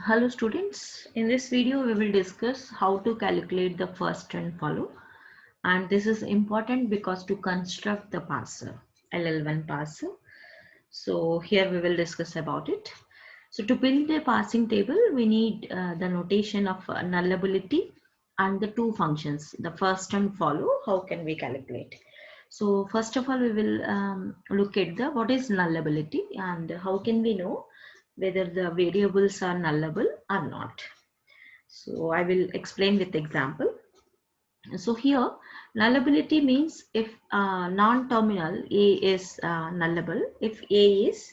Hello students, in this video we will discuss how to calculate the first and follow, and this is important because to construct the parser, LL1 parser. So here we will discuss about it. So to build a parsing table we need the notation of nullability and the two functions, the first and follow. How can we calculate? So first of all we will look at the what is nullability and how can we know whether the variables are nullable or not. So I will explain with example. So here nullability means if non-terminal A is nullable, if A is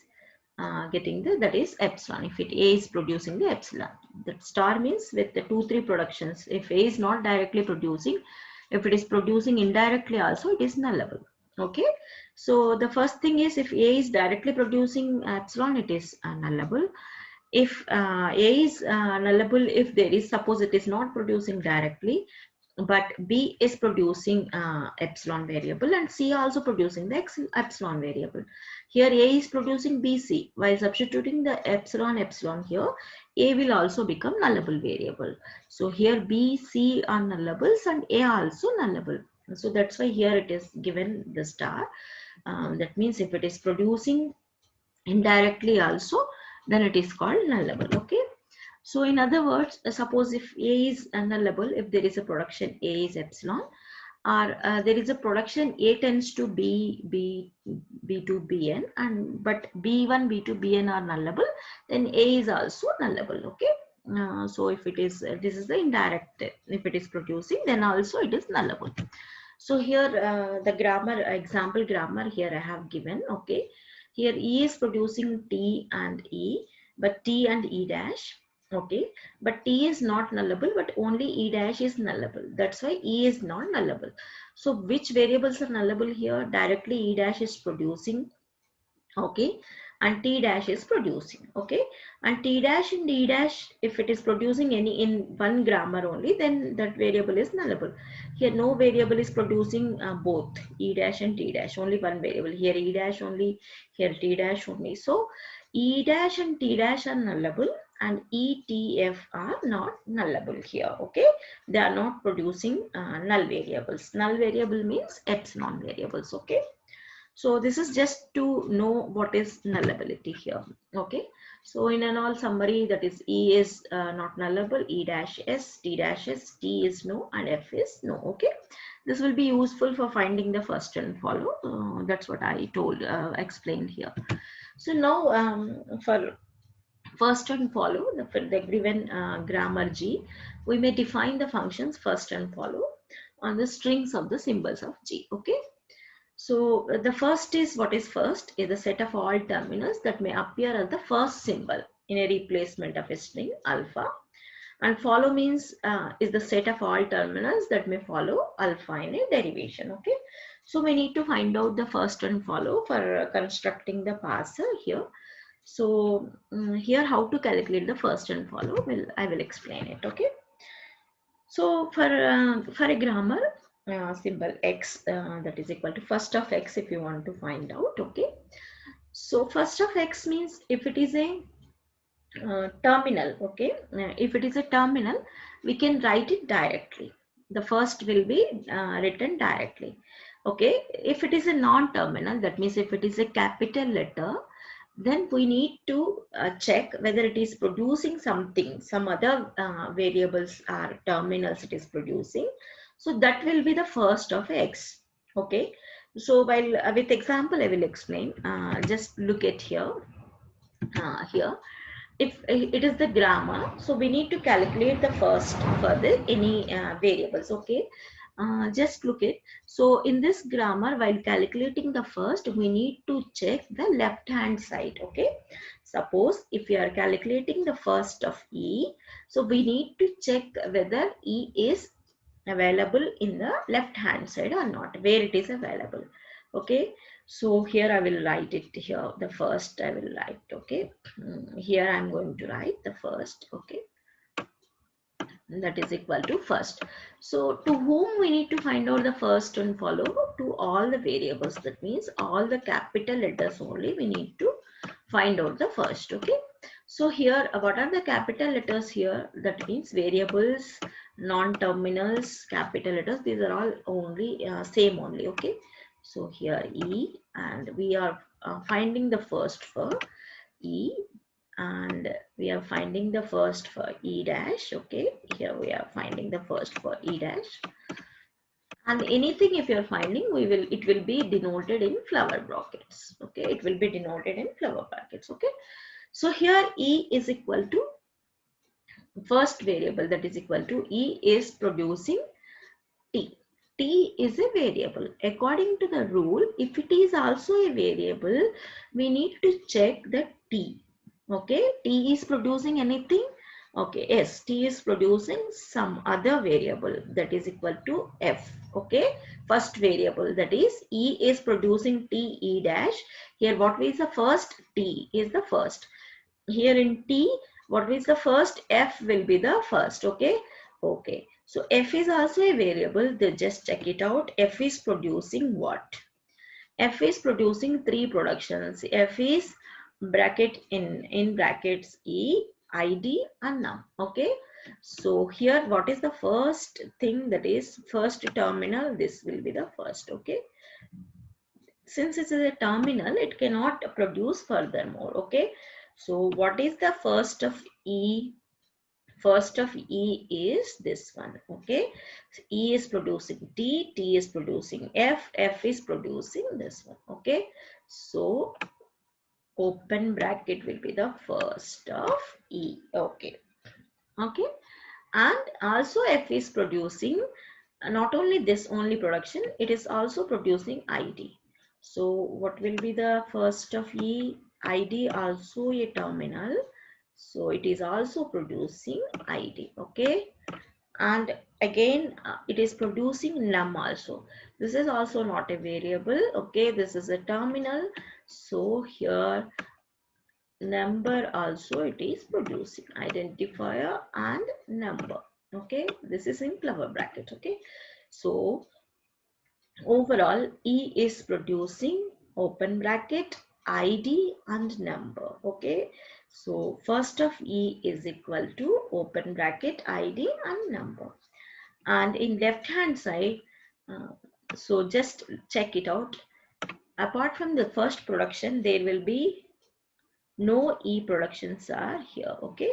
getting the, that is epsilon, if it A is producing the epsilon. That star means with the 2 3 productions, if A is not directly producing, if it is producing indirectly also, it is nullable. Okay, so the first thing is if A is directly producing epsilon, it is nullable. If A is nullable if there is, suppose it is not producing directly, but B is producing epsilon variable and C also producing the epsilon variable. Here A is producing BC. While substituting the epsilon here, A will also become nullable variable. So here B, C are nullables and A also nullable. So that's why here it is given the star. That means if it is producing indirectly also, then it is called nullable. Okay, so in other words, suppose if A is nullable, if there is a production A is epsilon, or there is a production A tends to B2 Bn, and but B1 B2 Bn are nullable, then A is also nullable. Okay, so if it is this is the indirect, if it is producing, then also it is nullable. So here the grammar example grammar here I have given. Okay, here E is producing T and E, but T and E dash. Okay, but T is not nullable, but only E dash is nullable. That's why E is not nullable. So which variables are nullable here? Directly E dash is producing. Okay, and T dash is producing. Okay, and T dash and D dash, if it is producing any in one grammar only, then that variable is nullable. Here no variable is producing both E dash and T dash, only one variable. Here E dash only, here T dash only. So E dash and T dash are nullable and E, T, F are not nullable here. Okay, they are not producing null variables. Null variable means epsilon variables. Okay, so this is just to know what is nullability here. Okay, so in an all summary, that is E is not nullable, E dash S, T dash S, T is no and F is no. Okay, this will be useful for finding the first and follow. That's what I told explained here. So now for first and follow, for the given grammar G, we may define the functions first and follow on the strings of the symbols of G. Okay, so the first is, what is first is the set of all terminals that may appear as the first symbol in a replacement of a string alpha, and follow means is the set of all terminals that may follow alpha in a derivation. Okay, so we need to find out the first and follow for constructing the parser here. So here how to calculate the first and follow, I will explain it. Okay, so for a grammar symbol x, that is equal to first of x if you want to find out. Okay, so first of x means if it is a terminal. Okay, if it is a terminal, we can write it directly. The first will be written directly. Okay, if it is a non-terminal, that means if it is a capital letter, then we need to check whether it is producing something, some other variables or terminals it is producing. So that will be the first of x. Okay, so while with example I will explain. Just look at here. Here, if it is the grammar, so we need to calculate the first for the any variables. Okay, just look at, so in this grammar while calculating the first, we need to check the left hand side. Okay, suppose if you are calculating the first of E, so we need to check whether E is available in the left hand side or not, where it is available. Okay, so here I will write it here, the first I will write. Okay, here I'm going to write the first. Okay, that is equal to first. So to whom we need to find out the first and follow? To all the variables, that means all the capital letters only we need to find out the first. Okay, So here, what are the capital letters here? That means variables, non-terminals, capital letters. These are all only same only. Okay. So here E, and we are finding the first for E, and we are finding the first for E dash. Okay. Here we are finding the first for E dash. And anything if you're finding, it will be denoted in flower brackets. Okay. It will be denoted in flower brackets. Okay. So here E is equal to first variable, that is equal to E is producing T. T is a variable. According to the rule, if it is also a variable, we need to check the T. Okay, T is producing anything. Okay, yes, T is producing some other variable, that is equal to F. Okay, first variable, that is E is producing T E dash. Here what is the first? T is the first. Here in T, what is the first? F will be the first. Okay. Okay. So F is also a variable. They just check it out. F is producing what? F is producing three productions. F is bracket in brackets E, ID and num. Okay. So here what is the first thing, that is first terminal? This will be the first. Okay. Since it is a terminal, it cannot produce furthermore. Okay. So what is the first of E? First of E is this one. Okay. So E is producing T, T is producing F, F is producing this one. Okay. So open bracket will be the first of E. Okay. Okay. And also F is producing not only this only production, it is also producing ID. So what will be the first of E? ID also a terminal. So it is also producing ID. Okay. And again, it is producing num also. This is also not a variable. Okay. This is a terminal. So here number also it is producing identifier and number. Okay. This is in flower bracket. Okay. So overall, E is producing open bracket ID and number. Okay. So first of E is equal to open bracket ID and number. And in left hand side, so just check it out. Apart from the first production, there will be no E productions are here. Okay.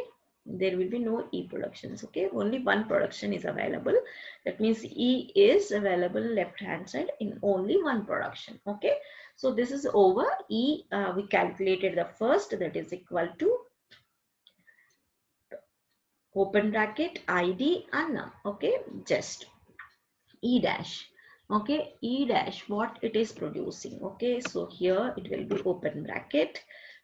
There will be no E productions. Okay. Only one production is available. That means E is available left hand side in only one production. Okay. So this is over. E, we calculated the first, that is equal to open bracket ID and num. Okay. Just E dash. Okay. E dash, what it is producing. Okay. So here it will be open bracket.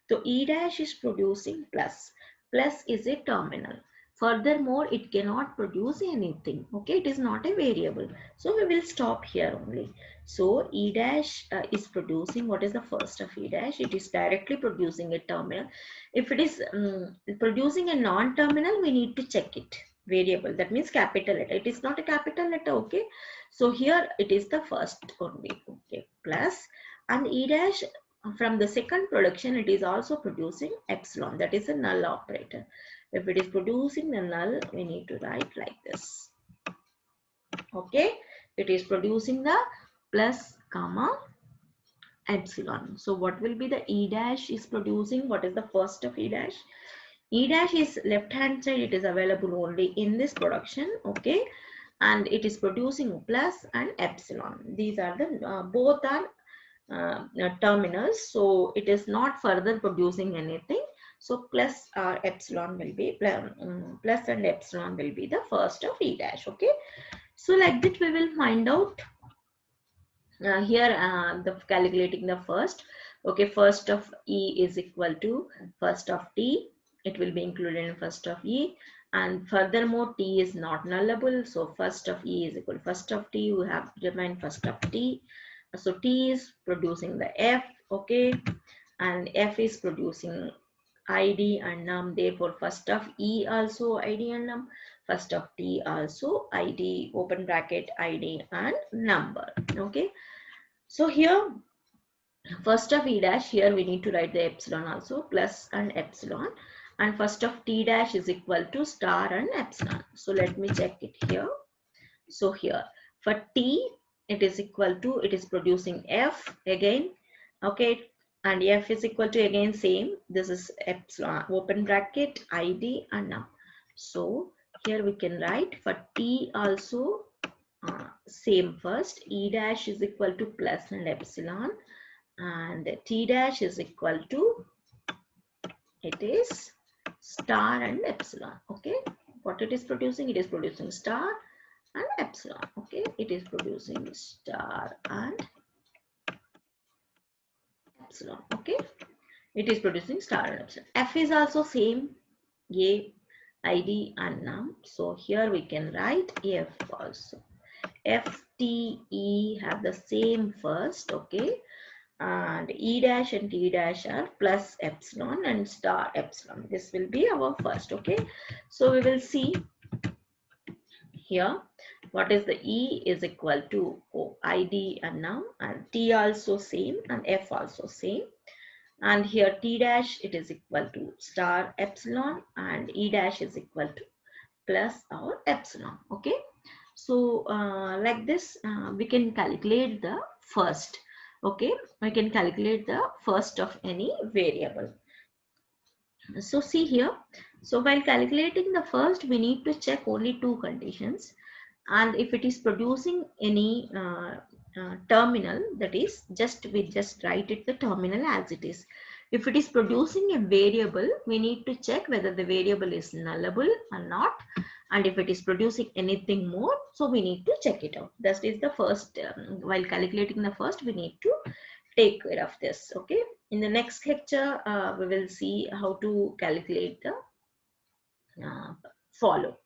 So E dash is producing plus. Plus is a terminal. Furthermore, it cannot produce anything. Okay. It is not a variable. So we will stop here only. So E dash is producing, what is the first of E dash? It is directly producing a terminal. If it is producing a non-terminal, we need to check it. Variable, that means capital letter. It is not a capital letter. Okay. So here it is the first only. Okay. Plus, and E dash from the second production, it is also producing epsilon. That is a null operator. If it is producing the null, we need to write like this. Okay. It is producing the plus comma epsilon. So what will be the E dash is producing? What is the first of E dash? E dash is left hand side, it is available only in this production. Okay. And it is producing plus and epsilon. These are the both are terminals. So it is not further producing anything. So plus epsilon will be plus and epsilon will be the first of E dash. Okay. So like that we will find out here the calculating the first. Okay. First of E is equal to first of T. It will be included in first of E. And furthermore, T is not nullable. So first of E is equal to first of T. We have to remind first of T. So T is producing the F. Okay. And F is producing ID and num. Therefore, first of E also ID and num. First of T also ID, open bracket ID and number. Okay. So here, first of E dash, here we need to write the epsilon also, plus and epsilon. and first of t dash is equal to star and epsilon. So let me check it here. So here for t, it is equal to, it is producing f again, okay, and f is equal to again same, this is epsilon open bracket id and num. So here we can write for t also same first, e dash is equal to plus and epsilon, and t dash is equal to, it is star and epsilon. Okay, what it is producing, it is producing star and epsilon. Okay, it is producing star and epsilon. Okay, it is producing star and epsilon. F is also same, a, id and num. So here we can write f also. F, T, E have the same first. Okay, and e dash and t dash are plus epsilon and star epsilon. This will be our first. Okay, so we will see here what is the e is equal to id and num, and t also same and f also same, and here t dash it is equal to star epsilon and e dash is equal to plus our epsilon. Okay, so like this we can calculate the first. Okay, we can calculate the first of any variable. So see here, so while calculating the first, we need to check only two conditions, and if it is producing any terminal, that is just we just write it the terminal as it is. If it is producing a variable, we need to check whether the variable is nullable or not, and if it is producing anything more, so we need to check it out. That is the first, while calculating the first, we need to take care of this. Okay, in the next lecture we will see how to calculate the follow.